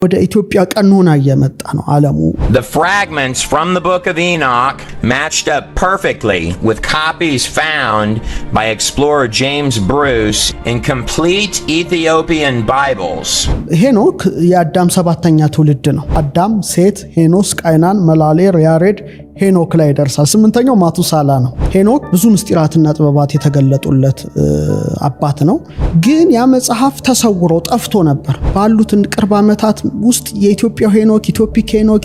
ወደ ኢትዮጵያ ቀኖና እየመጣ ነው ዓለሙ። The fragments from the book of Enoch matched up perfectly with copies found by explorer James Bruce in complete Ethiopian Bibles. ሄኖክ የአዳም ሰባተኛ ትውልድ ነው። አዳም፣ ሴት፣ ሄኖስ፣ ቃይናን፣ መላሌር፣ ያሬድ ሄኖክ ላይ ደርሳል። ስምንተኛው ማቱሳላ ነው። ሄኖክ ብዙ ምስጢራትና ጥበባት የተገለጡለት አባት ነው። ግን ያ መጽሐፍ ተሰውሮ ጠፍቶ ነበር። ባሉት ቅርብ ዓመታት ውስጥ የኢትዮጵያ ሄኖክ ኢትዮፒክ ሄኖክ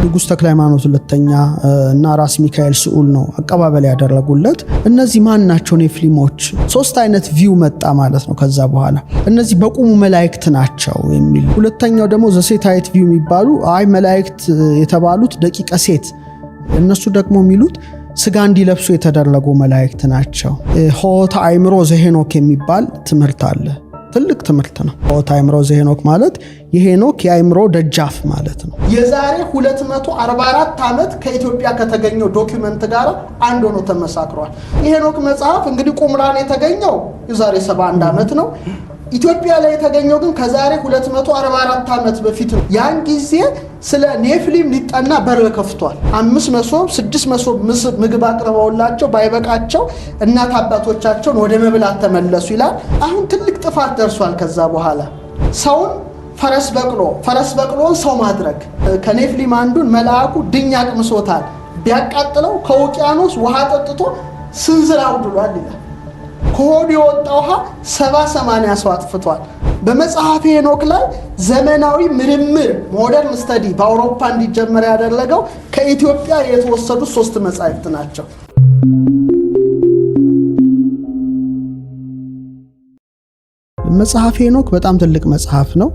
ንጉስ ተክለ ሃይማኖት ሁለተኛ እና ራስ ሚካኤል ስዑል ነው አቀባበል ያደረጉለት። እነዚህ ማን ናቸው? ኔፍሊሞች። ሶስት አይነት ቪው መጣ ማለት ነው። ከዛ በኋላ እነዚህ በቁሙ መላእክት ናቸው የሚል። ሁለተኛው ደግሞ ዘሴታይት ቪው የሚባሉ አይ መላእክት የተባሉት ደቂቀ ሴት፣ እነሱ ደግሞ የሚሉት ስጋ እንዲለብሱ የተደረጉ መላእክት ናቸው። ሆታ አይምሮ ዘሄኖክ የሚባል ትምህርት አለ። ትልቅ ትምህርት ነው። ሆታ አይምሮ ዘሄኖክ ማለት የሄኖክ የአይምሮ ደጃፍ ማለት ነው። የዛሬ 244 ዓመት ከኢትዮጵያ ከተገኘው ዶክመንት ጋር አንድ ሆኖ ተመሳክሯል። የሄኖክ መጽሐፍ እንግዲህ ቁምራን የተገኘው የዛሬ 71 ዓመት ነው። ኢትዮጵያ ላይ የተገኘው ግን ከዛሬ 244 ዓመት በፊት ነው። ያን ጊዜ ስለ ኔፍሊም ሊጠና በር ከፍቷል። 5 መሶብ 6 መሶብ ምግብ አቅርበውላቸው ባይበቃቸው እናት አባቶቻቸውን ወደ መብላት ተመለሱ ይላል። አሁን ትልቅ ጥፋት ደርሷል። ከዛ በኋላ ሰውን ፈረስ በቅሎን ሰው ማድረግ። ከኔፍሊም አንዱን መልአኩ ድኝ አቅምሶታል። ቢያቃጥለው ከውቅያኖስ ውሃ ጠጥቶ ስንዝር አውድሏል ይላል። ከሆዱ የወጣው ውሃ 70-80 ሰው አጥፍቷል። በመጽሐፈ ሄኖክ ላይ ዘመናዊ ምርምር ሞደርን ስተዲ በአውሮፓ እንዲጀመር ያደረገው ከኢትዮጵያ የተወሰዱ 3 መጻሕፍት ናቸው። መጽሐፈ ሄኖክ በጣም ትልቅ መጽሐፍ ነው።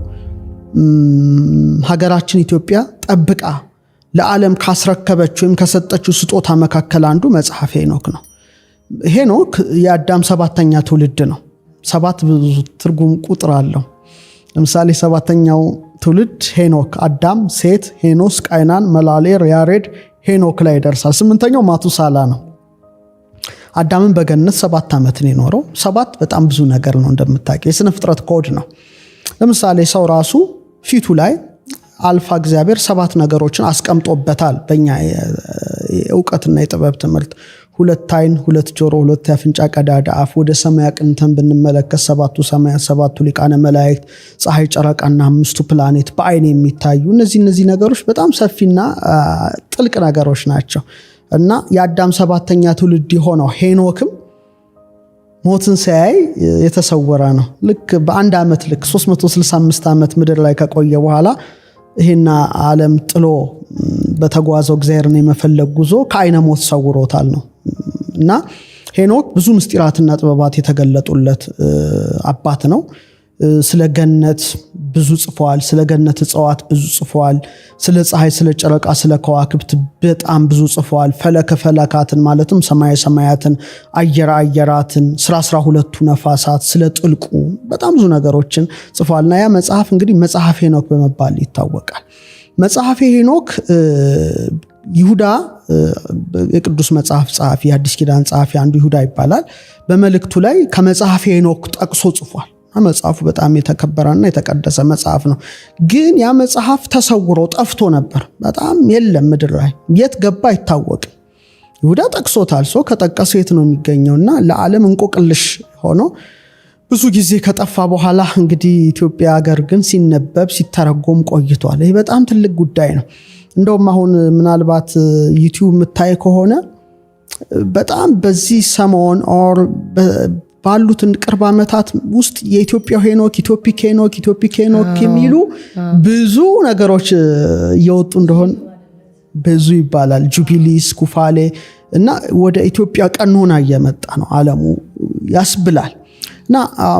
ሀገራችን ኢትዮጵያ ጠብቃ ለዓለም ካስረከበችው ወይም ከሰጠችው ስጦታ መካከል አንዱ መጽሐፈ ሄኖክ ነው። ሄኖክ የአዳም ሰባተኛ ትውልድ ነው። 7 ብዙ ትርጉም ቁጥር አለው። ለምሳሌ 7ኛው ትውልድ ሄኖክ አዳም፣ ሴት፣ ሄኖስ፣ ቃይናን፣ መላሌር፣ ያሬድ ሄኖክ ላይ ደርሳል። 8ኛው ማቱሳላ ነው። አዳምን በገነት 7 ዓመት ነው የኖረው። 7 በጣም ብዙ ነገር ነው እንደምታውቀው። የሥነ ፍጥረት ኮድ ነው። ለምሳሌ ሰው ራሱ ፊቱ ላይ አልፋ እግዚአብሔር 7 ነገሮችን አስቀምጦበታል። በእኛ የእውቀትና የጥበብ ትምህርት 2 አይን፣ 2 ጆሮ፣ 2 አፍንጫ ቀዳዳ አፍ፣ ወደ ሰማይ አቅንተን ብንመለከት 7ቱ ሰማያት፣ 7ቱ ሊቃነ መላእክት፣ ፀሐይ፣ ጨረቃና 5ቱ ፕላኔት በአይን የሚታዩ እነዚህ ነገሮች በጣም ሰፊና ጥልቅ ነገሮች ናቸው እና የአዳም 7ኛ ትውልድ የሆነው ሄኖክም ሞትን ሲያይ የተሰወረ ነው። ልክ በአንድ ዓመት ልክ 365 ዓመት ምድር ላይ ከቆየ በኋላ ይሄና ዓለም ጥሎ በተጓዘው እግዚአብሔርን የመፈለግ ጉዞ ከአይነ ሞት ሰውሮታል ነው እና ሄኖክ ብዙ ምስጢራትና ጥበባት የተገለጡለት አባት ነው። ስለ ገነት ብዙ ጽፏል። ስለ ገነት እጽዋት ብዙ ጽፏል። ስለ ፀሐይ፣ ስለ ጨረቃ፣ ስለ ከዋክብት በጣም ብዙ ጽፏል። ፈለካትን ማለትም ሰማየ ሰማያትን፣ አየራትን፣ 12ቱ ነፋሳት፣ ስለ ጥልቁ በጣም ብዙ ነገሮችን ጽፏልና ያ መጽሐፍ እንግዲህ መጽሐፈ ሄኖክ በመባል ይታወቃል። መጽሐፈ ሄኖክ ይሁዳ የቅዱስ መጽሐፍ ጸሐፊ፣ የአዲስ ኪዳን ጸሐፊ አንዱ ይሁዳ ይባላል። በመልእክቱ ላይ ከመጽሐፈ ሄኖክ ጠቅሶ ጽፏል። መጽሐፉ በጣም የተከበረና የተቀደሰ መጽሐፍ ነው። ግን ያ መጽሐፍ ተሰውሮ ጠፍቶ ነበር። በጣም የለም ምድር ላይ የት ገባ አይታወቅም። ይሁዳ ጠቅሶታል። ሰው ከጠቀሰው የት ነው የሚገኘውና ለዓለም እንቆቅልሽ ሆኖ ብዙ ጊዜ ከጠፋ በኋላ እንግዲህ ኢትዮጵያ ሀገር ግን ሲነበብ ሲተረጎም ቆይቷል። ይህ በጣም ትልቅ ጉዳይ ነው። እንደውም አሁን ምናልባት ዩቲዩብ የምታይ ከሆነ በጣም በዚህ ሰሞን ባሉት ቅርብ ዓመታት ውስጥ የኢትዮጵያ ሄኖክ ኢትዮፒክ ሄኖክ የሚሉ ብዙ ነገሮች እየወጡ እንደሆን ብዙ ይባላል። ጁቢሊስ፣ ኩፋሌ እና ወደ ኢትዮጵያ ቀኖና እየመጣ ነው ዓለሙ ያስብላል። እና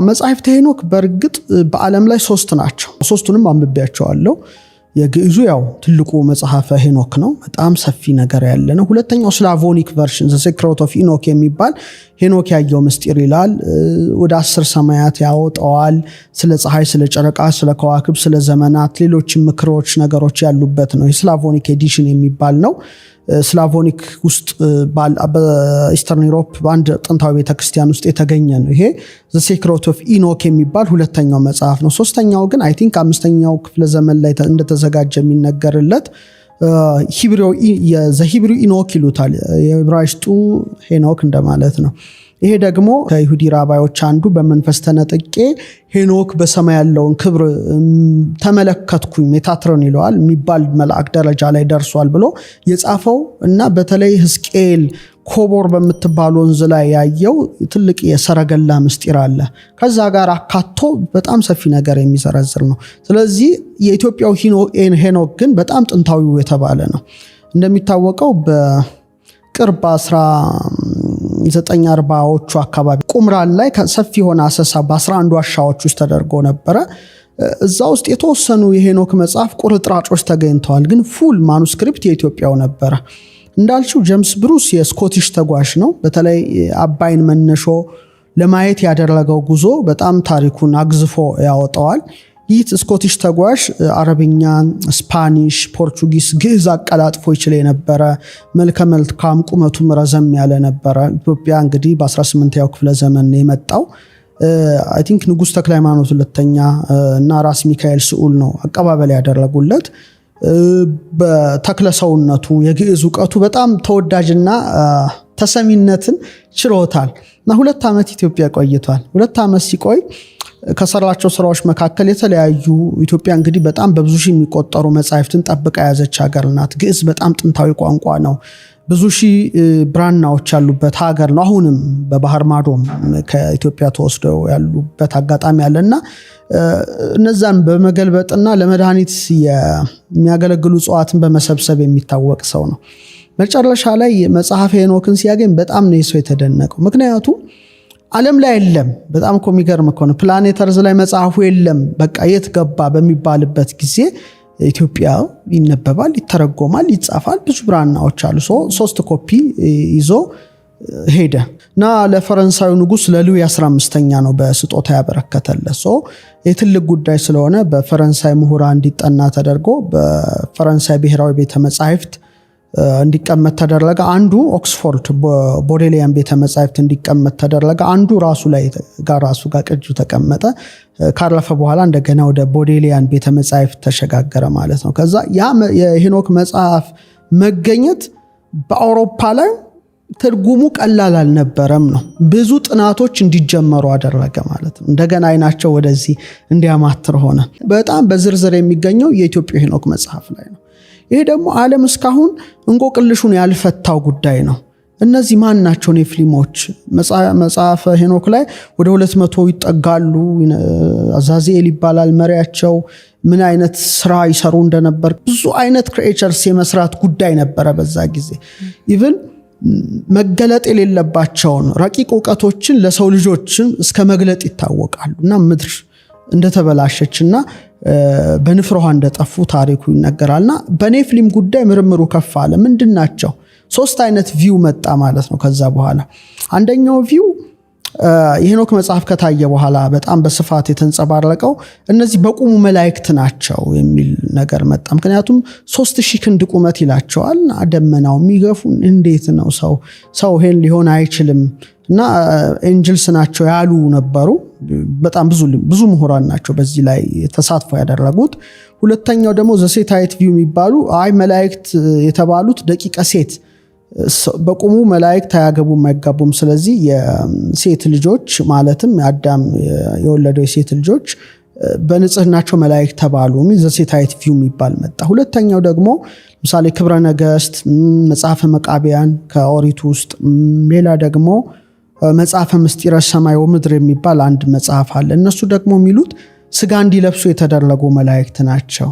መጽሐፍተ ሄኖክ በእርግጥ በዓለም ላይ 3 ናቸው። 3ቱንም አንብቤያቸዋለሁ። የግዕዙ ያው ትልቁ መጽሐፈ ሄኖክ ነው። በጣም ሰፊ ነገር ያለ ነው። ሁለተኛው ስላቮኒክ ቨርሽን ዘ ሴክሬት ኦፍ ኢኖክ የሚባል ሄኖክ ያየው ምስጢር ይላል። ወደ 10 ሰማያት ያወጣዋል። ስለ ፀሐይ፣ ስለ ጨረቃ፣ ስለ ከዋክብ፣ ስለ ዘመናት፣ ሌሎችም ምክሮች ነገሮች ያሉበት ነው። የስላቮኒክ ኤዲሽን የሚባል ነው። ስላቮኒክ ውስጥ በኢስተርን ዩሮፕ በአንድ ጥንታዊ ቤተክርስቲያን ውስጥ የተገኘ ነው። ይሄ ዘ ሴክሬት ኦፍ ኢኖክ የሚባል ሁለተኛው መጽሐፍ ነው። ሶስተኛው ግን አይ ቲንክ 5ኛው ክፍለ ዘመን ላይ እንደተዘጋጀ የሚነገርለት ሂብሪው ኢኖክ ይሉታል። የዕብራይስጡ ሄኖክ እንደማለት ነው። ይሄ ደግሞ ከይሁዲ ራባዮች አንዱ በመንፈስ ተነጥቄ ሄኖክ በሰማይ ያለውን ክብር ተመለከትኩኝ ሜታትሮን ይለዋል የሚባል መልአክ ደረጃ ላይ ደርሷል ብሎ የጻፈው እና በተለይ ሕዝቅኤል ኮቦር በምትባል ወንዝ ላይ ያየው ትልቅ የሰረገላ ምስጢር አለ። ከዛ ጋር አካቶ በጣም ሰፊ ነገር የሚዘረዝር ነው። ስለዚህ የኢትዮጵያው ሄኖክ ግን በጣም ጥንታዊው የተባለ ነው። እንደሚታወቀው በቅርብ 1940ዎቹ አካባቢ ቁምራን ላይ ሰፊ የሆነ አሰሳ በ11 ዋሻዎች ውስጥ ተደርጎ ነበረ። እዛ ውስጥ የተወሰኑ የሄኖክ መጽሐፍ ቁርጥራጮች ተገኝተዋል። ግን ፉል ማኑስክሪፕት የኢትዮጵያው ነበረ። እንዳልሽው ጄምስ ብሩስ የስኮቲሽ ተጓዥ ነው። በተለይ አባይን መነሾ ለማየት ያደረገው ጉዞ በጣም ታሪኩን አግዝፎ ያወጣዋል። ይህ ስኮቲሽ ተጓዥ አረብኛ፣ ስፓኒሽ፣ ፖርቹጊስ፣ ግዕዝ አቀላጥፎ ይችል የነበረ መልከ መልካም ቁመቱም ረዘም ያለ ነበረ። ኢትዮጵያ እንግዲህ በ18ኛው ክፍለ ዘመን የመጣው አይ ቲንክ ንጉስ ተክለ ሃይማኖት ሁለተኛ እና ራስ ሚካኤል ስዑል ነው አቀባበል ያደረጉለት። በተክለ ሰውነቱ የግዕዝ ዕውቀቱ በጣም ተወዳጅና ተሰሚነትን ችሎታል እና 2 ዓመት ኢትዮጵያ ቆይቷል። 2 ዓመት ሲቆይ ከሰራቸው ስራዎች መካከል የተለያዩ ኢትዮጵያ እንግዲህ በጣም በብዙ ሺህ የሚቆጠሩ መጻሕፍትን ጠብቃ ያዘች ሀገር ናት። ግዕዝ በጣም ጥንታዊ ቋንቋ ነው። ብዙ ሺህ ብራናዎች ያሉበት ሀገር ነው። አሁንም በባህር ማዶም ከኢትዮጵያ ተወስደው ያሉበት አጋጣሚ አለና እነዛን በመገልበጥና ለመድኃኒት የሚያገለግሉ እጽዋትን በመሰብሰብ የሚታወቅ ሰው ነው። መጨረሻ ላይ መጽሐፈ ሄኖክን ሲያገኝ በጣም ነው ሰው የተደነቀው። ምክንያቱም ዓለም ላይ የለም። በጣም እኮ የሚገርም እኮ ነው። ፕላኔት እርዝ ላይ መጽሐፉ የለም በቃ የት ገባ በሚባልበት ጊዜ ኢትዮጵያ ይነበባል፣ ይተረጎማል፣ ይጻፋል። ብዙ ብራናዎች አሉ። 3 ኮፒ ይዞ ሄደ እና ለፈረንሳዩ ንጉስ ለሉዊ 15ኛ ነው በስጦታ ያበረከተለት። የትልቅ ጉዳይ ስለሆነ በፈረንሳይ ምሁራን እንዲጠና ተደርጎ በፈረንሳይ ብሔራዊ ቤተ መጻሕፍት እንዲቀመጥ ተደረገ። አንዱ ኦክስፎርድ ቦዴሊያን ቤተ መጻሕፍት እንዲቀመጥ ተደረገ። አንዱ ራሱ ጋር ቅጁ ተቀመጠ። ካረፈ በኋላ እንደገና ወደ ቦዴሊያን ቤተ መጻሕፍት ተሸጋገረ ማለት ነው። ከዛ ያ የሄኖክ መጽሐፍ መገኘት በአውሮፓ ላይ ትርጉሙ ቀላል አልነበረም ነው። ብዙ ጥናቶች እንዲጀመሩ አደረገ ማለት ነው። እንደገና አይናቸው ወደዚህ እንዲያማትር ሆነ። በጣም በዝርዝር የሚገኘው የኢትዮጵያ ሄኖክ መጽሐፍ ላይ ነው። ይሄ ደግሞ ዓለም እስካሁን እንቆቅልሹን ያልፈታው ጉዳይ ነው። እነዚህ ማን ናቸው? ኔፍሊሞች መጽሐፈ ሄኖክ ላይ ወደ 200 ይጠጋሉ። አዛዚኤል ይባላል መሪያቸው። ምን አይነት ስራ ይሰሩ እንደነበር ብዙ አይነት ክሬቸርስ የመስራት ጉዳይ ነበረ በዛ ጊዜ። ኢቭን መገለጥ የሌለባቸውን ረቂቅ ዕውቀቶችን ለሰው ልጆችን እስከ መግለጥ ይታወቃሉ እና ምድር እንደተበላሸችና በንፍር ውሃ እንደጠፉ ታሪኩ ይነገራልና በኔፍሊም ጉዳይ ምርምሩ ከፍ አለ። ምንድን ናቸው? 3 አይነት ቪው መጣ ማለት ነው። ከዛ በኋላ አንደኛው ቪው የሄኖክ መጽሐፍ ከታየ በኋላ በጣም በስፋት የተንጸባረቀው እነዚህ በቁሙ መላእክት ናቸው የሚል ነገር መጣ። ምክንያቱም 3000 ክንድ ቁመት ይላቸዋል። ደመናው የሚገፉ እንዴት ነው ሰው ይሄን ሊሆን አይችልም እና ኤንጅልስ ናቸው ያሉ ነበሩ። በጣም ብዙ ምሁራን ናቸው በዚህ ላይ ተሳትፎ ያደረጉት። ሁለተኛው ደግሞ ዘሴታይት ቪው የሚባሉ መላእክት የተባሉት ደቂቀ ሴት በቁሙ መላእክት አያገቡም አይጋቡም። ስለዚህ የሴት ልጆች ማለትም አዳም የወለደው የሴት ልጆች በንጽህናቸው መላእክት ተባሉ። ዘሴታይት ቪው የሚባል መጣ። ሁለተኛው ደግሞ ለምሳሌ ክብረ ነገስት፣ መጽሐፈ መቃቢያን ከኦሪቱ ውስጥ፣ ሌላ ደግሞ መጽሐፈ ምስጢረ ሰማይ ወምድር የሚባል አንድ መጽሐፍ አለ። እነሱ ደግሞ የሚሉት ስጋ እንዲለብሱ የተደረጉ መላእክት ናቸው።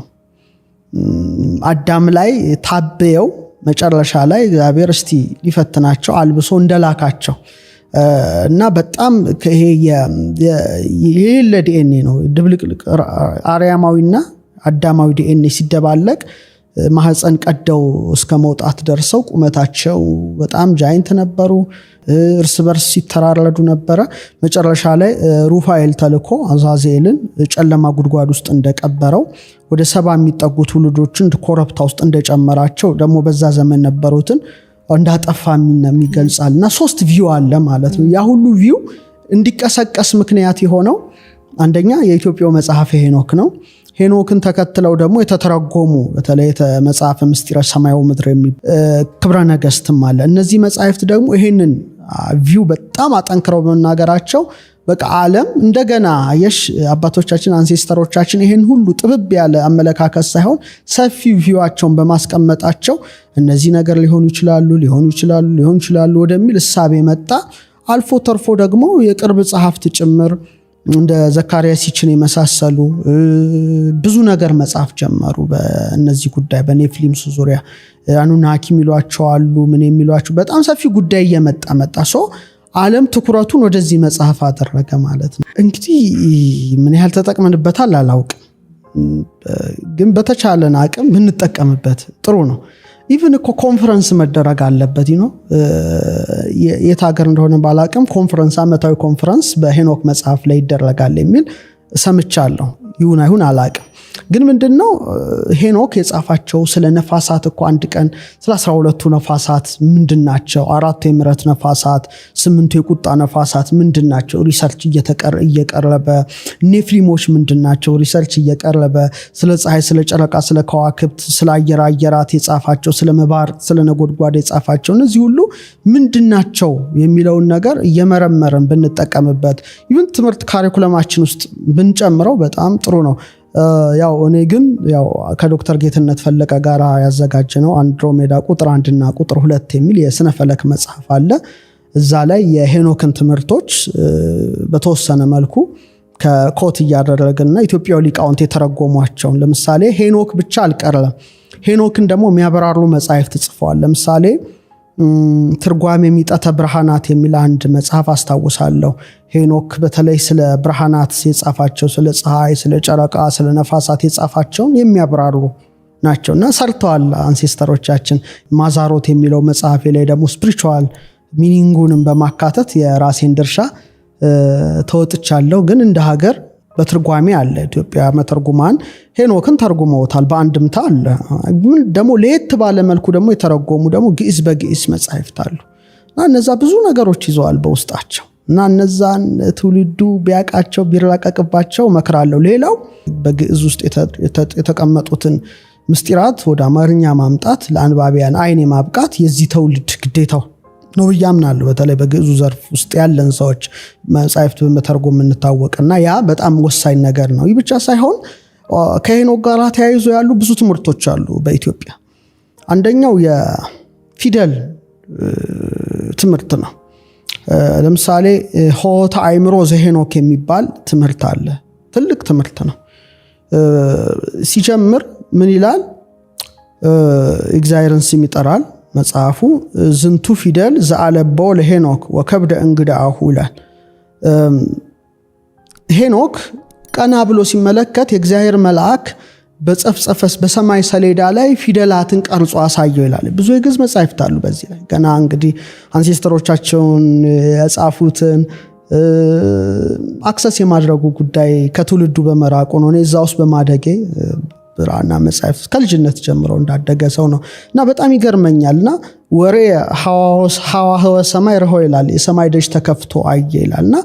አዳም ላይ ታበየው መጨረሻ ላይ እግዚአብሔር እስቲ ሊፈትናቸው አልብሶ እንደላካቸው እና በጣም ይሄ ለዲኤንኤ ነው ድብልቅልቅ አርያማዊና አዳማዊ ዲኤንኤ ሲደባለቅ ማህፀን ቀደው እስከ መውጣት ደርሰው ቁመታቸው በጣም ጃይንት ነበሩ። እርስ በርስ ሲተራረዱ ነበረ። መጨረሻ ላይ ሩፋኤል ተልኮ አዛዜልን ጨለማ ጉድጓድ ውስጥ እንደቀበረው ወደ 70 የሚጠጉ ትውልዶችን ኮረብታ ውስጥ እንደጨመራቸው ደግሞ በዛ ዘመን ነበሩትን እንዳጠፋ የሚገልጻልና 3 ቪው አለ ማለት ነው። ያ ሁሉ ቪው እንዲቀሰቀስ ምክንያት የሆነው አንደኛ የኢትዮጵያው መጽሐፈ ሄኖክ ነው። ሄኖክን ተከትለው ደግሞ የተተረጎሙ በተለይ መጽሐፈ ምስጢረ ሰማያዊ ምድር ክብረ ነገሥትም አለ። እነዚህ መጽሐፍት ደግሞ ይሄንን ቪው በጣም አጠንክረው በመናገራቸው በቃ ዓለም እንደገና አባቶቻችን አንሴስተሮቻችን ይሄን ሁሉ ጥብብ ያለ አመለካከት ሳይሆን ሰፊ ቪዋቸውን በማስቀመጣቸው እነዚህ ነገር ሊሆኑ ይችላሉ ወደሚል እሳቤ መጣ። አልፎ ተርፎ ደግሞ የቅርብ ጸሐፍት ጭምር እንደ ዘካርያስ ይችን የመሳሰሉ ብዙ ነገር መጻፍ ጀመሩ በእነዚህ ጉዳይ በኔፍሊምስ ዙሪያ አኑናኪ የሚሏቸው አሉ ምን የሚሏቸው በጣም ሰፊ ጉዳይ እየመጣ ሶ ዓለም ትኩረቱን ወደዚህ መጽሐፍ አደረገ ማለት ነው። እንግዲህ ምን ያህል ተጠቅመንበታል አላውቅም፣ ግን በተቻለን አቅም ብንጠቀምበት ጥሩ ነው። ኢቭን እኮ ኮንፈረንስ መደረግ አለበት የት ሀገር እንደሆነ ባላቅም ኮንፈረንስ አመታዊ ኮንፈረንስ በሄኖክ መጽሐፍ ላይ ይደረጋል የሚል ሰምቻለሁ። ይሁን አይሁን አላቅም፣ ግን ምንድነው ሄኖክ የጻፋቸው ስለ ነፋሳት እኮ አንድ ቀን ስለ 12ቱ ነፋሳት ምንድናቸው፣ 4 የምሕረት ነፋሳት፣ 8 የቁጣ ነፋሳት ምንድናቸው ሪሰርች እየቀረበ ኔፍሊሞች ምንድናቸው ሪሰርች እየቀረበ ስለ ፀሐይ፣ ስለ ጨረቃ፣ ስለ ከዋክብት፣ ስለ አየራት የጻፋቸው ስለ መባር፣ ስለ ነጎድጓድ የጻፋቸው እነዚህ ሁሉ ምንድናቸው የሚለውን ነገር እየመረመረን ብንጠቀምበት ኢቭን ትምህርት ካሪኩለማችን ውስጥ ብንጨምረው በጣም ጥሩ ነው። ያው እኔ ግን ያው ከዶክተር ጌትነት ፈለቀ ጋር ያዘጋጀነው አንድሮሜዳ ቁጥር 1 እና ቁጥር 2 የሚል የስነ ፈለክ መጽሐፍ አለ። እዛ ላይ የሄኖክን ትምህርቶች በተወሰነ መልኩ ከኮት እያደረግና ኢትዮጵያው ሊቃውንት የተረጎሟቸው ለምሳሌ ሄኖክ ብቻ አልቀረለም፣ ሄኖክን ደግሞ የሚያበራሩ መጽሐፍት ጽፈዋል። ለምሳሌ ትርጓሜ የሚጠተ ብርሃናት የሚል አንድ መጽሐፍ አስታውሳለሁ። ሄኖክ በተለይ ስለ ብርሃናት የጻፋቸው ስለ ፀሐይ፣ ስለ ጨረቃ፣ ስለ ነፋሳት የጻፋቸውን የሚያብራሩ ናቸውና ሰርተዋል አንሴስተሮቻችን። ማዛሮት የሚለው መጽሐፍ ላይ ደግሞ ስፒሪቹዋል ሚኒንጉንም በማካተት የራሴን ድርሻ ተወጥቻለሁ። ግን እንደ ሀገር በትርጓሜ አለ። ኢትዮጵያ መተርጉማን ሄኖክን ተርጉመውታል፣ በአንድምታ አለ። ደግሞ ለየት ባለ መልኩ ደግሞ የተረጎሙ ደግሞ ግዕዝ በግዕዝ መጻሕፍት አሉ እና እነዛ ብዙ ነገሮች ይዘዋል በውስጣቸው እና እነዛን ትውልዱ ቢያቃቸው ቢራቀቅባቸው መክራለሁ። ሌላው በግዕዝ ውስጥ የተቀመጡትን ምስጢራት ወደ አማርኛ ማምጣት ለአንባቢያን አይን ማብቃት የዚህ ትውልድ ግዴታው ነው ያምናሉ። በተለይ በግዕዙ ዘርፍ ውስጥ ያለን ሰዎች መጻሕፍት በመተርጎም እንታወቅና ያ በጣም ወሳኝ ነገር ነው። ይህ ብቻ ሳይሆን ከሄኖክ ጋር ተያይዞ ያሉ ብዙ ትምህርቶች አሉ በኢትዮጵያ። አንደኛው የፊደል ትምህርት ነው። ለምሳሌ ሆታ አእምሮ ዘሄኖክ የሚባል ትምህርት አለ። ትልቅ ትምህርት ነው። ሲጀምር ምን ይላል? እግዚአብሔርን ስም ይጠራል መጽሐፉ። ዝንቱ ፊደል ዘአለበው ለሄኖክ ወከብደ እንግዳሁ ይላል። ሄኖክ ቀና ብሎ ሲመለከት የእግዚአብሔር መልአክ በጸፍጸፈስ በሰማይ ሰሌዳ ላይ ፊደላትን ቀርጾ አሳየው ይላል። ብዙ የግዕዝ መጻሕፍት አሉ በዚህ ላይ ገና እንግዲህ አንሴስተሮቻቸውን የጻፉትን አክሰስ የማድረጉ ጉዳይ ከትውልዱ በመራቁ ነው። እኔ እዛ ውስጥ በማደጌ ብራና መጻሕፍት ከልጅነት ጀምሮ እንዳደገ ሰው ነው እና በጣም ይገርመኛልና ወሬ ሐዋህወ ሰማይ ረሆ ይላል። የሰማይ ደጅ ተከፍቶ አየ ይላልና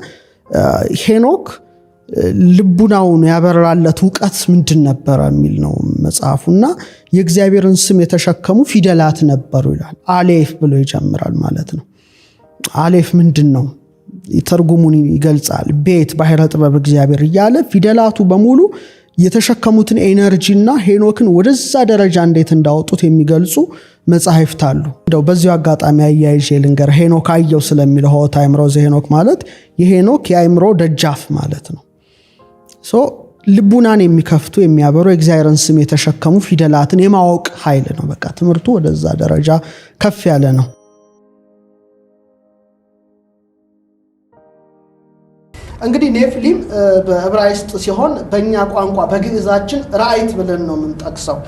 ሄኖክ ልቡናውን ያበራለት ዕውቀት ምንድን ነበር የሚል ነው መጽሐፉና የእግዚአብሔርን ስም የተሸከሙ ፊደላት ነበሩ ይላል። አሌፍ ብሎ ይጀምራል ማለት ነው። አሌፍ ምንድን ነው? ተርጉሙን ይገልጻል። ቤት ባሕረ ጥበብ እግዚአብሔር እያለ ፊደላቱ በሙሉ የተሸከሙትን ኤነርጂና ሄኖክን ወደዛ ደረጃ እንዴት እንዳወጡት የሚገልጹ መጻሕፍት አሉ። እንደው በዚሁ አጋጣሚ አያይዤ ልንገር። ሄኖክ አየው ስለሚለው ሆታ አእምሮ ዘሄኖክ ማለት የሄኖክ የአእምሮ ደጃፍ ማለት ነው። ልቡናን የሚከፍቱ የሚያበሩ የእግዚአብሔርን ስም የተሸከሙ ፊደላትን የማወቅ ኃይል ነው። በቃ ትምህርቱ ወደዛ ደረጃ ከፍ ያለ ነው። እንግዲህ ኔፍሊም በዕብራይስጥ ሲሆን በእኛ ቋንቋ በግዕዛችን ራእይት ብለን ነው የምንጠቅሰው።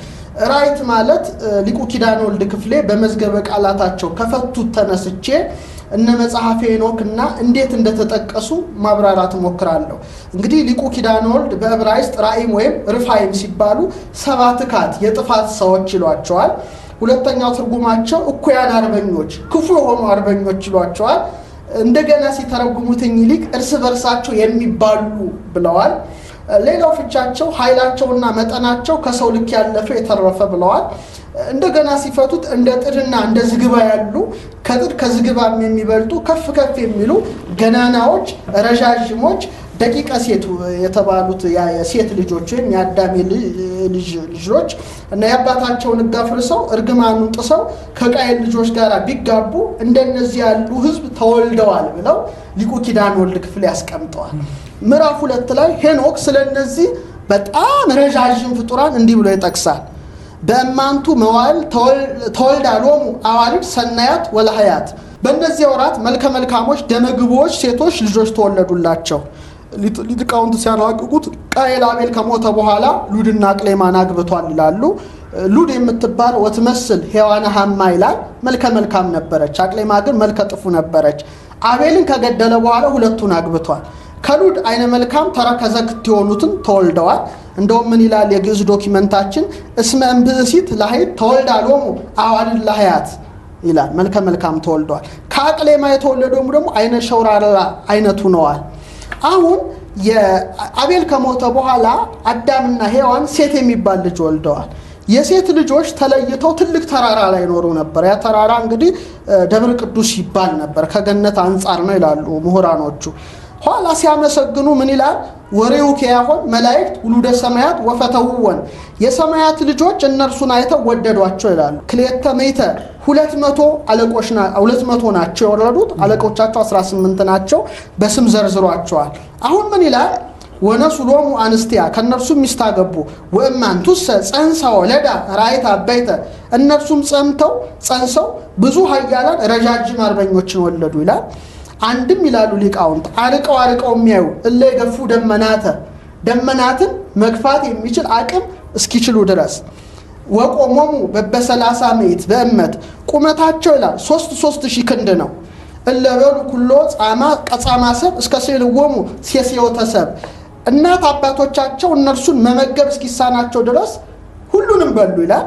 ራእይት ማለት ሊቁ ኪዳነ ወልድ ክፍሌ በመዝገበ ቃላታቸው ከፈቱት ተነስቼ እነ መጽሐፈ ሄኖክና እንዴት እንደተጠቀሱ ማብራራት ሞክራለሁ። እንግዲህ ሊቁ ኪዳነ ወልድ በዕብራይስጥ ራእይም ወይም ርፋይም ሲባሉ ሰባትካት የጥፋት ሰዎች ይሏቸዋል። ሁለተኛው ትርጉማቸው እኩያን አርበኞች፣ ክፉ የሆኑ አርበኞች ይሏቸዋል። እንደገና ሲተረጉሙትኝ ሊቅ እርስ በርሳቸው የሚባሉ ብለዋል። ሌላው ፍቻቸው ኃይላቸውና መጠናቸው ከሰው ልክ ያለፈ የተረፈ ብለዋል። እንደገና ሲፈቱት እንደ ጥድና እንደ ዝግባ ያሉ ከጥድ ከዝግባም የሚበልጡ ከፍ ከፍ የሚሉ ገናናዎች፣ ረዣዥሞች ደቂቀ ሴት የተባሉት የሴት ልጆች ወይም የአዳሜ ልጆች እና የአባታቸውን ሕግ አፍርሰው እርግማኑን ጥሰው ከቃየል ልጆች ጋር ቢጋቡ እንደነዚህ ያሉ ሕዝብ ተወልደዋል ብለው ሊቁ ኪዳነ ወልድ ክፍሌ ያስቀምጠዋል። ምዕራፍ 2 ላይ ሄኖክ ስለነዚህ በጣም ረዣዥም ፍጡራን እንዲህ ብሎ ይጠቅሳል። በእማንቱ መዋዕል ተወልዳ ሎሙ አዋልድ ሰናያት ወለሃያት። በእነዚህ ወራት መልከ መልካሞች ደመግቦች ሴቶች ልጆች ተወለዱላቸው። ሊቃውንት ሲያራቅቁት ቃየል አቤል ከሞተ በኋላ ሉድና አቅሌማን አግብቷል ይላሉ። ሉድ የምትባል ወትመስል ሔዋነ ሐማ ይላል መልከ መልካም ነበረች። አቅሌማ ግን መልከ ጥፉ ነበረች። አቤልን ከገደለ በኋላ ሁለቱን አግብቷል። ከሉድ አይነ መልካም ተረከዘ ክት የሆኑትን ተወልደዋል። እንደውም ምን ይላል የግዕዝ ዶኪመንታችን? እስመ እምብእሲት ላህይት ተወልዳ ሎሙ አዋልድ ላህያት ይላል። መልከ መልካም ተወልደዋል። ከአቅሌማ የተወለደውም ደግሞ አይነ ሸውራራ አይነቱ ነዋል። አሁን የአቤል ከሞተ በኋላ አዳምና ሔዋን ሴት የሚባል ልጅ ወልደዋል። የሴት ልጆች ተለይተው ትልቅ ተራራ ላይ ኖሩ ነበር። ያ ተራራ እንግዲህ ደብረ ቅዱስ ይባል ነበር። ከገነት አንጻር ነው ይላሉ ምሁራኖቹ። ኋላ ሲያመሰግኑ ምን ይላል? ወሬው ከያሆን መላእክት ውሉደ ሰማያት ወፈተውወን፣ የሰማያት ልጆች እነርሱን አይተው ወደዷቸው ይላሉ። ክሌተ ሜተ 200 አለቆች 200 ናቸው የወረዱት። አለቆቻቸው 18 ናቸው። በስም ዘርዝሯቸዋል። አሁን ምን ይላል? ወነሱ ሎሙ አንስቲያ፣ ከነርሱም ሚስታገቡ ወእማንቱሰ ጸንሳ ወለዳ ራእይት አበይተ፣ እነርሱም ጸንሰው ብዙ ኃያላን ረጃጅም አርበኞችን ወለዱ ይላል። አንድም ይላሉ ሊቃውንት አርቀው የሚያዩ እለ የገፉ ደመናትን መግፋት የሚችል አቅም እስኪችሉ ድረስ ወቆሞሙ በበሰላሳ ሜት በእመት ቁመታቸው ይላል 3,000 ክንድ ነው። እለበሉ ኩሎ ቀጻማ ሰብ እስከ ሴልዎሙ ሴሴዮተ ሰብ፣ እናት አባቶቻቸው እነርሱን መመገብ እስኪሳናቸው ድረስ ሁሉንም በሉ ይላል።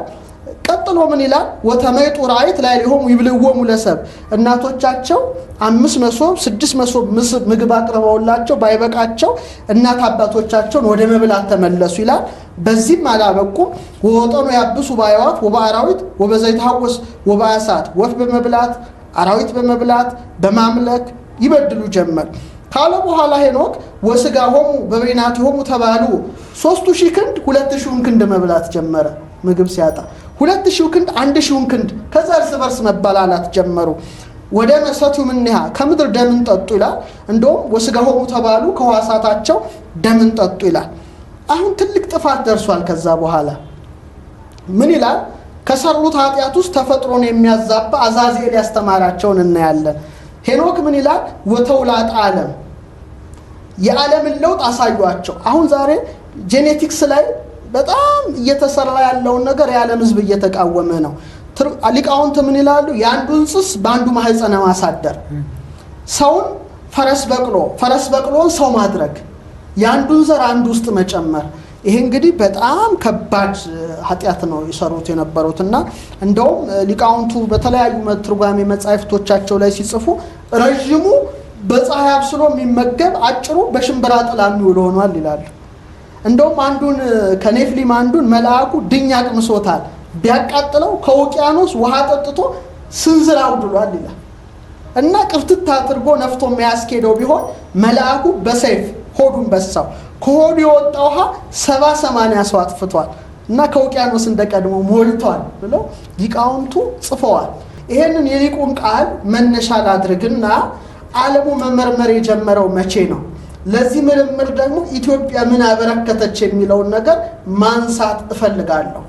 ቀጥሎ ምን ይላል? ወተመይጡ ራእይት ላይ ሊሆሙ ይብልዎሙ ለሰብ፣ እናቶቻቸው 5 መሶብ 6 መሶብ ምግብ አቅርበውላቸው ባይበቃቸው እናት አባቶቻቸውን ወደ መብላት ተመለሱ ይላል። በዚህም አላበቁም። ወወጠኑ ያብሱ ባይዋት ወበአራዊት ወበዘይትሐወስ ወበአሳት፣ ወፍ በመብላት አራዊት በመብላት በማምለክ ይበድሉ ጀመር ካለ በኋላ ሄኖክ ወስጋሆሙ በበይናቲሆሙ ተባሉ። 3,000 ክንድ 2,000 ክንድ መብላት ጀመረ። ምግብ ሲያጣ 2,000 ክንድ 1,000 ክንድ፣ ከዛ እርስ በርስ መበላላት ጀመሩ። ወደ መሰቲው ምንሃ ከምድር ደምን ጠጡ ይላል። እንደውም ወስጋሆሙ ተባሉ፣ ከዋሳታቸው ደምን ጠጡ ይላል። አሁን ትልቅ ጥፋት ደርሷል። ከዛ በኋላ ምን ይላል? ከሰሩት ኃጢአት ውስጥ ተፈጥሮን የሚያዛባ አዛዜል ያስተማራቸውን እናያለን። ሄኖክ ምን ይላል? ወተውላጣ ዓለም፣ የዓለምን ለውጥ አሳዩአቸው። አሁን ዛሬ ጄኔቲክስ ላይ በጣም እየተሰራ ያለውን ነገር የዓለም ሕዝብ እየተቃወመ ነው። ሊቃውንት ምን ይላሉ? የአንዱን ጽንስ በአንዱ ማህፀነ ማሳደር፣ ሰውን ፈረስ በቅሎን ሰው ማድረግ፣ የአንዱን ዘር አንዱ ውስጥ መጨመር። ይሄ እንግዲህ በጣም ከባድ ኃጢአት ነው የሰሩት የነበሩትና እንደውም ሊቃውንቱ በተለያዩ ትርጓሜ መጻሕፍቶቻቸው ላይ ሲጽፉ ረዥሙ በፀሐይ አብስሎ የሚመገብ አጭሩ በሽምብራ ጥላ የሚውል ሆኗል ይላሉ። እንደውም አንዱን ከኔፍሊም አንዱን መልአኩ ድኝ አቅምሶታል፣ ቢያቃጥለው ከውቅያኖስ ውሃ ጠጥቶ ስንዝር አውድሏል ይላል። እና ቅፍትት አድርጎ ነፍቶ የሚያስኬደው ቢሆን መልአኩ በሰይፍ ሆዱን በሳው። ከሆዱ የወጣ ውሃ 70-80 ሰው አጥፍቷል እና ከውቅያኖስ እንደቀድሞ ሞልቷል ብለው ሊቃውንቱ ጽፈዋል። ይሄንን የሊቁን ቃል መነሻ ላድርግና ዓለሙ መመርመር የጀመረው መቼ ነው? ለዚህ ምርምር ደግሞ ኢትዮጵያ ምን አበረከተች የሚለውን ነገር ማንሳት እፈልጋለሁ።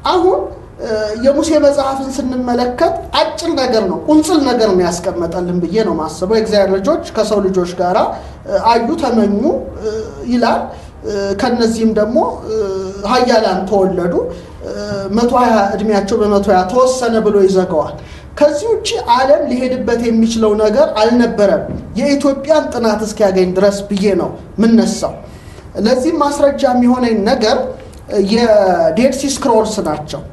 አሁን የሙሴ መጽሐፍን ስንመለከት አጭር ነገር ነው ቁንጽል ነገር ነው ያስቀመጠልን ብዬ ነው ማስበው የእግዚአብሔር ልጆች ከሰው ልጆች ጋር አዩ ተመኙ ይላል ከነዚህም ደግሞ ኃያላን ተወለዱ 120 እድሜያቸው በ120 ተወሰነ ብሎ ይዘጋዋል ከዚህ ውጪ ዓለም ሊሄድበት የሚችለው ነገር አልነበረም የኢትዮጵያን ጥናት እስኪያገኝ ድረስ ብዬ ነው ምንነሳው ለዚህ ማስረጃ የሚሆነኝ ነገር የዴድ ሲ ስክሮልስ ናቸው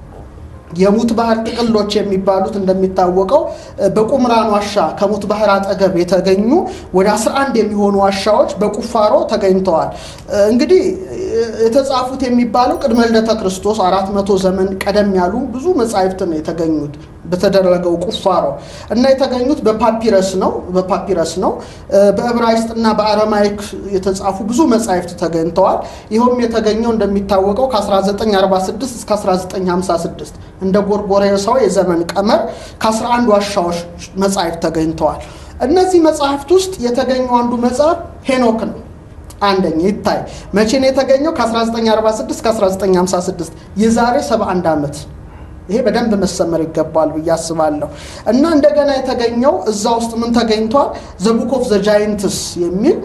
የሙት ባህር ጥቅሎች የሚባሉት እንደሚታወቀው በቁምራን ዋሻ ከሙት ባህር አጠገብ የተገኙ ወደ 11 የሚሆኑ ዋሻዎች በቁፋሮ ተገኝተዋል እንግዲህ የተጻፉት የሚባለው ቅድመ ልደተ ክርስቶስ 400 ዘመን ቀደም ያሉ ብዙ መጻሕፍት ነው የተገኙት በተደረገው ቁፋሮ እና የተገኙት በፓፒረስ ነው በዕብራይስጥና በአረማይክ የተጻፉ ብዙ መጻሕፍት ተገኝተዋል ይሄም የተገኘው እንደሚታወቀው ከ1946 እስከ 1956 እንደ ጎርጎርዮሳዊ የዘመን ቀመር ከ11 ዋሻዎች መጻሕፍት ተገኝተዋል እነዚህ መጻሕፍት ውስጥ የተገኘው አንዱ መጽሐፍ ሄኖክ ነው አንደኛ ይታይ መቼ ነው የተገኘው ከ1946 እስከ 1956 የዛሬ 71 ዓመት ይሄ በደንብ መሰመር ይገባል በያስባለሁ እና እንደገና የተገኘው እዛ ውስጥ ምን ተገኝቷል ዘ ቡክ ኦፍ ዘ ጃይንትስ የሚል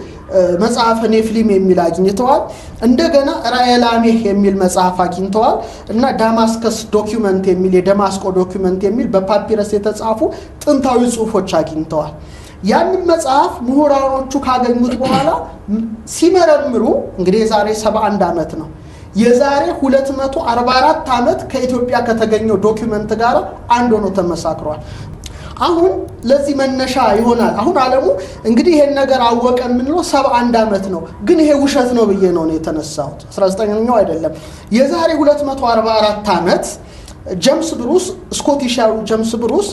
መጽሐፈ ኔፍሊም የሚል አግኝተዋል እንደገና ራኤላሜህ የሚል መጽሐፍ አግኝተዋል እና ዳማስከስ ዶክመንት የሚል የደማስቆ ዶክመንት የሚል በፓፒረስ የተጻፉ ጥንታዊ ጽሑፎች አግኝተዋል ያንን መጽሐፍ ምሁራኖቹ ካገኙት በኋላ ሲመረምሩ እንግዲህ የዛሬ 71 ዓመት ነው የዛሬ 244 ዓመት ከኢትዮጵያ ከተገኘው ዶክመንት ጋር አንድ ሆኖ ተመሳክሯል አሁን ለዚህ መነሻ ይሆናል አሁን ዓለሙ እንግዲህ ይሄን ነገር አወቀ ምንለው 71 ዓመት ነው ግን ይሄ ውሸት ነው ብዬ ነው የተነሳሁት 19ኛው አይደለም የዛሬ 244 ዓመት ጄምስ ብሩስ ስኮቲሻው ጄምስ ብሩስ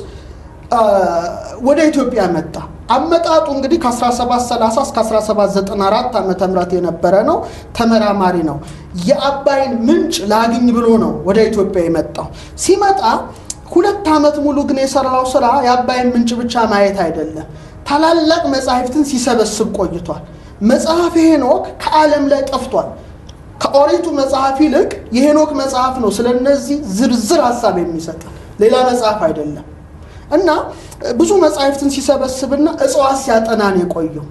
ወደ ኢትዮጵያ መጣ አመጣጡ እንግዲህ ከ1730 እስከ 1794 ዓመተ ምህረት የነበረ ነው ተመራማሪ ነው የአባይን ምንጭ ላግኝ ብሎ ነው ወደ ኢትዮጵያ የመጣው ሲመጣ 2 ዓመት ሙሉ ግን የሰራው ስራ የአባይን ምንጭ ብቻ ማየት አይደለም ታላላቅ መጻሕፍትን ሲሰበስብ ቆይቷል መጽሐፍ ሄኖክ ከዓለም ላይ ጠፍቷል ከኦሪቱ መጽሐፍ ይልቅ የሄኖክ መጽሐፍ ነው ስለነዚህ ዝርዝር ሐሳብ የሚሰጥ ሌላ መጽሐፍ አይደለም እና ብዙ መጻሕፍትን ሲሰበስብና እጽዋት ሲያጠና ነው የቆየው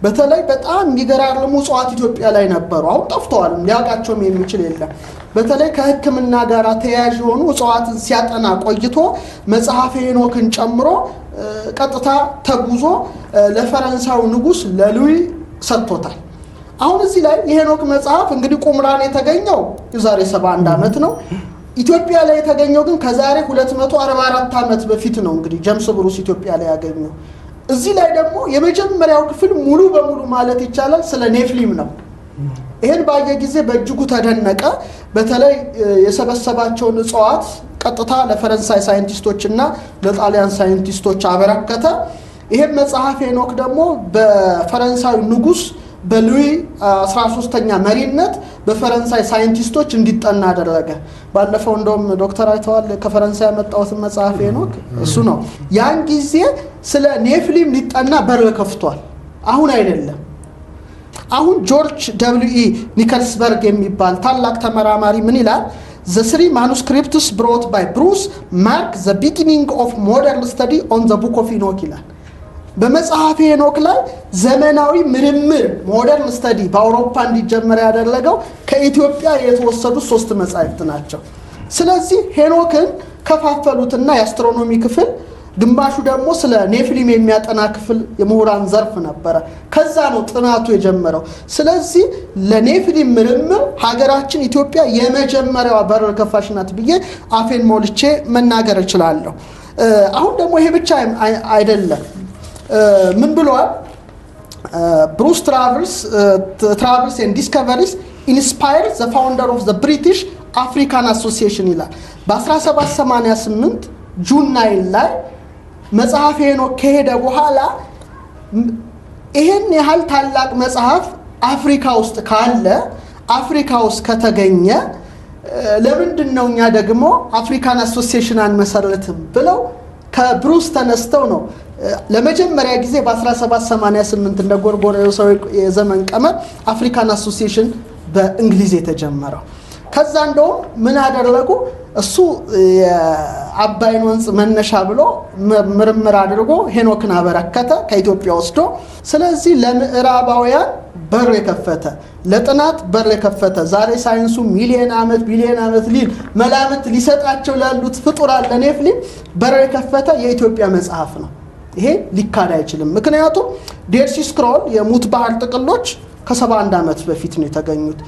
በተለይ በጣም የሚገራርሙ እጽዋት ኢትዮጵያ ላይ ነበሩ አሁን ጠፍተዋል ሊያውቃቸውም የሚችል የለም በተለይ ከሕክምና ጋር ተያያዥ የሆኑ እጽዋትን ሲያጠና ቆይቶ መጽሐፈ ሄኖክን ጨምሮ ቀጥታ ተጉዞ ለፈረንሳዩ ንጉስ ለሉዊ ሰጥቶታል አሁን እዚህ ላይ የሄኖክ መጽሐፍ እንግዲህ ቁምራን የተገኘው የዛሬ 71 ዓመት ነው ኢትዮጵያ ላይ የተገኘው ግን ከዛሬ 244 ዓመት በፊት ነው እንግዲህ ጄምስ ብሩስ ኢትዮጵያ ላይ ያገኘው እዚህ ላይ ደግሞ የመጀመሪያው ክፍል ሙሉ በሙሉ ማለት ይቻላል ስለ ኔፍሊም ነው ይሄን ባየ ጊዜ በእጅጉ ተደነቀ በተለይ የሰበሰባቸውን እጽዋት ቀጥታ ለፈረንሳይ ሳይንቲስቶችና ለጣሊያን ሳይንቲስቶች አበረከተ ይሄን መጽሐፍ ሄኖክ ደግሞ በፈረንሳይ ንጉስ በሉዊ 13ኛ መሪነት በፈረንሳይ ሳይንቲስቶች እንዲጠና አደረገ ባለፈው እንደውም ዶክተር አይተዋል ከፈረንሳይ ያመጣውት መጽሐፍ ሄኖክ እሱ ነው ያን ጊዜ ስለ ኔፍሊም ሊጠና በር ከፍቷል አሁን አይደለም አሁን ጆርጅ ደብሊው ኒከልስበርግ የሚባል ታላቅ ተመራማሪ ምን ይላል The 3 manuscripts brought by Bruce mark the beginning of modern study on the book of Enoch ይላል በመጽሐፈ ሄኖክ ላይ ዘመናዊ ምርምር ሞደርን ስተዲ በአውሮፓ እንዲጀመር ያደረገው ከኢትዮጵያ የተወሰዱ 3 መጻሕፍት ናቸው ስለዚህ ሄኖክን ከፋፈሉትና የአስትሮኖሚ ክፍል ግማሹ ደግሞ ስለ ኔፍሊም የሚያጠና ክፍል የምሁራን ዘርፍ ነበረ ከዛ ነው ጥናቱ የጀመረው ስለዚህ ለኔፍሊም ምርምር ሀገራችን ኢትዮጵያ የመጀመሪያዋ በር ከፋሽ ናት ብዬ አፌን ሞልቼ መናገር እችላለሁ አሁን ደግሞ ይሄ ብቻ አይደለም ምን ብሏል ብሩስ travels and discoveries inspired the founder of the British African Association ይላል በ1788 ጁን 9 ላይ መጽሐፈ ሄኖክ ከሄደ በኋላ ይሄን ያህል ታላቅ መጽሐፍ አፍሪካ ውስጥ ካለ አፍሪካ ውስጥ ከተገኘ ለምንድነው እኛ ደግሞ አፍሪካን አሶሲዬሽን አንመሰርትም ብለው ከብሩስ ተነስተው ነው ለመጀመሪያ ጊዜ በ1788 እንደ ጎርጎርዮሳዊ የዘመን ቀመር አፍሪካን አሶሲዬሽን በእንግሊዝ የተጀመረው ከዛ እንደውም ምን አደረጉ? እሱ የአባይን ወንዝ መነሻ ብሎ ምርምር አድርጎ ሄኖክን አበረከተ ከኢትዮጵያ ወስዶ። ስለዚህ ለምዕራባውያን በር የከፈተ ለጥናት በር የከፈተ ዛሬ ሳይንሱ ሚሊዮን ዓመት ቢሊዮን ዓመት ሊል መላምት ሊሰጣቸው ላሉት ፍጡራን ለኔፍሊም በር የከፈተ የኢትዮጵያ መጽሐፍ ነው። ይሄ ሊካድ አይችልም። ምክንያቱም ዴድ ሲ ስክሮል የሙት ባህር ጥቅሎች ከ71 ዓመት በፊት ነው የተገኙት።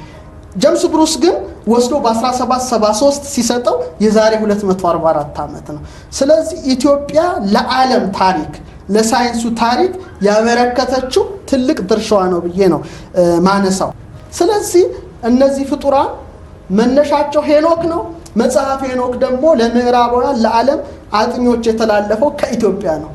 ጀምስ ብሩስ ግን ወስዶ በ1773 ሲሰጠው የዛሬ 244 ዓመት ነው። ስለዚህ ኢትዮጵያ ለዓለም ታሪክ ለሳይንሱ ታሪክ ያበረከተችው ትልቅ ድርሻዋ ነው ብዬ ነው ማነሳው። ስለዚህ እነዚህ ፍጡራን መነሻቸው ሄኖክ ነው። መጽሐፍ ሄኖክ ደግሞ ለምዕራባውያን ለዓለም አጥኞች የተላለፈው ከኢትዮጵያ ነው።